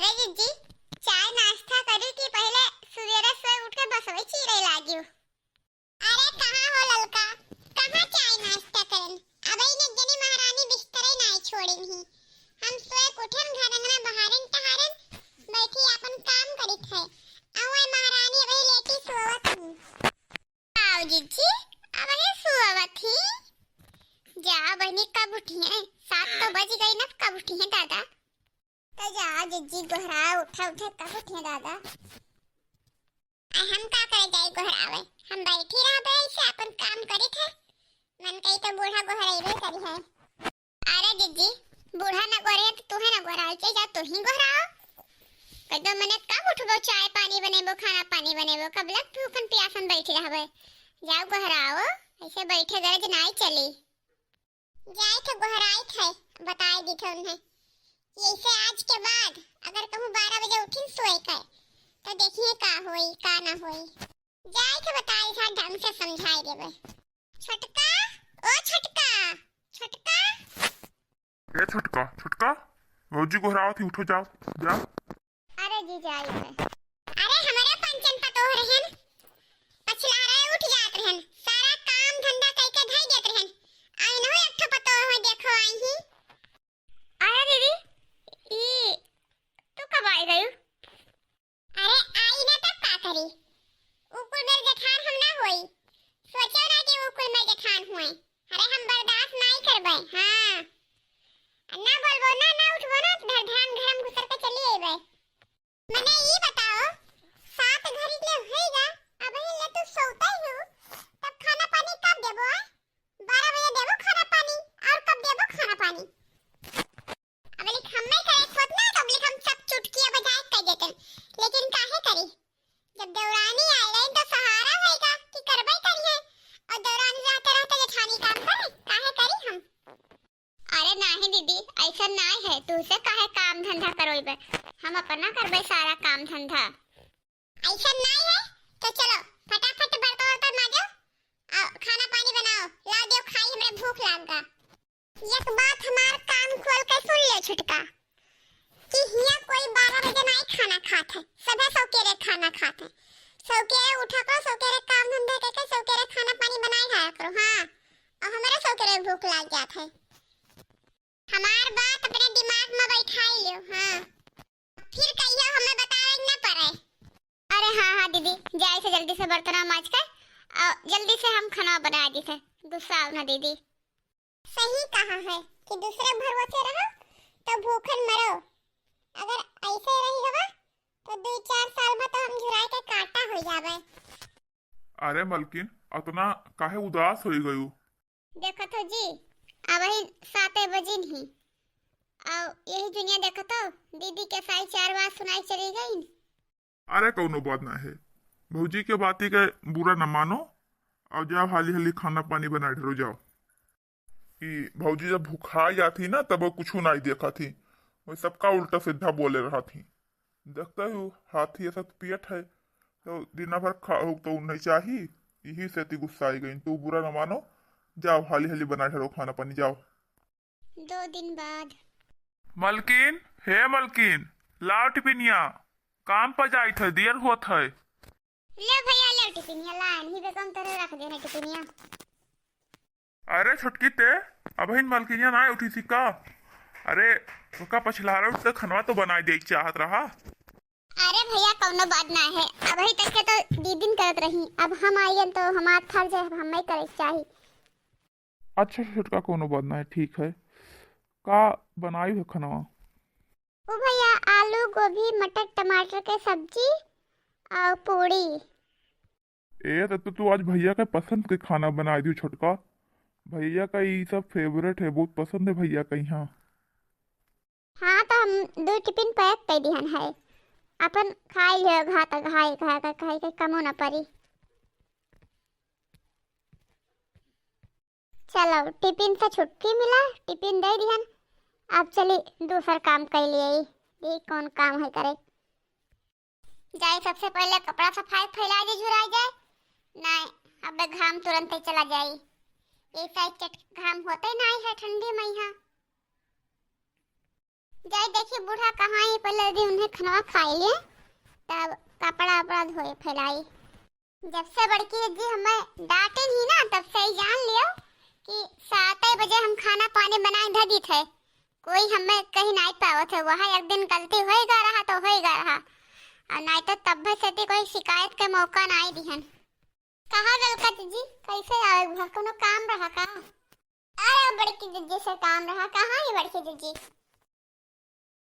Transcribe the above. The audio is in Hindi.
अरे जीजी, चाय नाश्ता करी कि पहले सवेरे से उठ के बस वही चिरे लागियो। अरे कहाँ हो ललका, कहाँ चाय नाश्ता करन? अबे ने जनी महारानी बिस्तरे नाई छोड़िन ही। हम सोए उठन घर अंगना बहारन टहारन बैठी अपन काम करित है। अवे महारानी वही लेटी सोवत ही। आओ जीजी, अबे सोवत ही। जा बहनी कब उठी है? 7 तो बज गई ना, कब उठी है दादा? तो जा जीजी गोहरा उठा उठे कब उठे दादा? हम का करे जाई गोहरावे, हम बैठी रहबे ऐसे अपन काम करी थे। मन कही तो बूढ़ा गोहराइबे करी है। अरे जीजी, बूढ़ा ना गोरे तो तू है ना गोहराओ, जा तू ही गोहराओ। कदो मने कब उठबो, चाय पानी बनेबो, खाना पानी बनेबो, कब लग भूखन प्यासन बैठी रहबे। जाओ गोहराओ, ऐसे बैठे गरज नहीं चली। जाए तो गोहराई थे, बताए दी थे उन्हें। ऐसे आज के बाद अगर कहूँ 12 बजे उठिन सोए के तो देखिए का होई का ना होई। जाए तो बताए था, ढंग से समझाई देबे। छोटका, ओ छोटका, छोटका। ए छोटका, छोटका, भौजी गोहरावत थी, उठो जाओ, जाओ। अरे जी जाई है। अरे हमारे पंचन पतो रहन, पछला रहे उठ जात रहन, सारा काम धंधा करके धई देत रहन। आई न हो एक ठो पतो हो, देखो आई ही। अरे दीदी, ई तू कब आई गई? अरे आई ना तब का करी? उकुल मेरे जेठान हम ना होई। सोचो ना कि उकुल मेरे जेठान हुए। अरे हम बर्दाश्त नहीं करबे। हां, ना बोलबो ना, ना उठबो ना, ढान घर में घुसर के चली आइबे। मने ई बताओ, 7 घड़ी ले होएगा, अब ही ले तू सोता ही हो, तब खाना पानी कब देबो? 12 बजे देबो खाना पानी, और कब देबो खाना पानी? अब लिख हम नहीं करे सोत ना, तब लिख हम सब चुटकियां बजाए कह देते। लेकिन काहे करी? जब देवरानी आए गई तो सहारा होएगा कि करबे करिए, और देवरानी रहते रहते जेठानी काम करे, काहे करी हम? अरे नहीं दीदी, ऐसा नहीं है, तू से काहे काम धंधा करोइबे? हम अपना करबे सारा काम धंधा। ऐसा नहीं है तो चलो फटाफट बर्तन वर्तन मांजो, खाना पानी बनाओ, ला दो खाई, हमरे भूख लागा। एक बात हमार कान खोल के सुन ले छुटका, कि हिया कोई 12 बजे नहीं खाना खात है, सबे सौकेरे खाना खात है। सौकेरे उठा करो, सौकेरे काम धंधा करके सौकेरे खाना पानी बनाए खाया करो। हाँ, और हमारे सौकेरे भूख लग जात है। हमार बात अपने दिमाग में बैठाई लियो। हाँ, फिर कहियो हमें बतावे न पड़े। अरे हाँ हाँ दीदी, जाए से जल्दी से बर्तन मांज के और जल्दी से हम खाना बना दी थे। गुस्सा आओ ना दीदी। सही कहा है कि दूसरे भरोसे रहो तो भूखन मरो। अगर ऐसे रही होगा तो 2-4 साल में तो हम झुराए के काटा हो जावे। अरे मलकिन, अतना काहे उदास होई गयू? देखो तो जी, अब ही 7 बजे ही, और यही दुनिया देखो तो दीदी के साई 4 बार सुनाई चली गई। अरे कौनो बात ना है, भौजी के बाती के बुरा न मानो, और जाओ हाली हाली खाना पानी बना ढेरो जाओ। कि भौजी जब भूखा जाती ना तब वो कुछ नहीं देखा थी, वो सबका उल्टा सीधा बोले रहा थी। देखता हूँ हाथी ऐसा पियट है तो दिन भर खाओ तो नहीं चाहिए, यही से ती गुस्सा आई गई। तू बुरा न मानो, जाओ हाली हाली बना ढेरो खाना पानी, जाओ। 2 दिन बाद। मलकिन, हे मलकिन, लाओ टिफिनिया, काम पर जाई थे, देर होत है। ले भैया ले टिफिनिया, लाइन ही बेगम तेरे रख देना टिफिनिया। अरे छुटकी ते अब इन मलकिनिया ना उठी सी का? अरे उसका पछलारा उठ के खनवा तो बनाई दे चाहत रहा। अरे भैया कौनो बात ना है, अब ही तक के तो दीदी करत रही, अब हम आइयन तो हमार फर्ज है, हम ही करे चाहिए। अच्छा छुटका, कोनो बात ना है, ठीक है। का बनाई है खनवा? ओ भैया, आलू गोभी मटर टमाटर के सब्जी और पूरी। ए तो तू आज भैया के पसंद के खाना बना दी छोटका। भैया का ये सब फेवरेट है, बहुत पसंद है भैया का यहाँ। हाँ तो हम 2 टिफिन पैक कर दिहन है, अपन खाई लियो, घात घाई घाई खाई के कमो न पड़ी। चलो टिफिन से छुट्टी मिला, टिफिन दे दिहन। अब चली दूसरा काम कर लिए। ये कौन काम है करे? जाए सबसे पहले कपड़ा सफाई फैला दे, झुरा जाए नहीं, अब घाम तुरंत ही चला जाए। ये साइड घाम होते नहीं है ठंडी में यहाँ। जाए देखी बूढ़ा कहाँ है, पहले यदि उन्हें खाना खाई लिए तब कपड़ा वपड़ा धोए फैलाई। जब से बड़की जी हमें डांटे ही ना तब से ही जान लियो कि 7 बजे हम खाना पानी बनाए ध दी थे, कोई हमें कहीं नहीं पाओ थे। वहाँ एक दिन गलती होएगा रहा तो होएगा रहा, और नहीं तो तब से कोई शिकायत के मौका नहीं दिहन। कहाँ गलका जी, कैसे आवे घर कोनो काम रहा का? अरे बड़की जी से काम रहा, कहाँ है बड़की जी?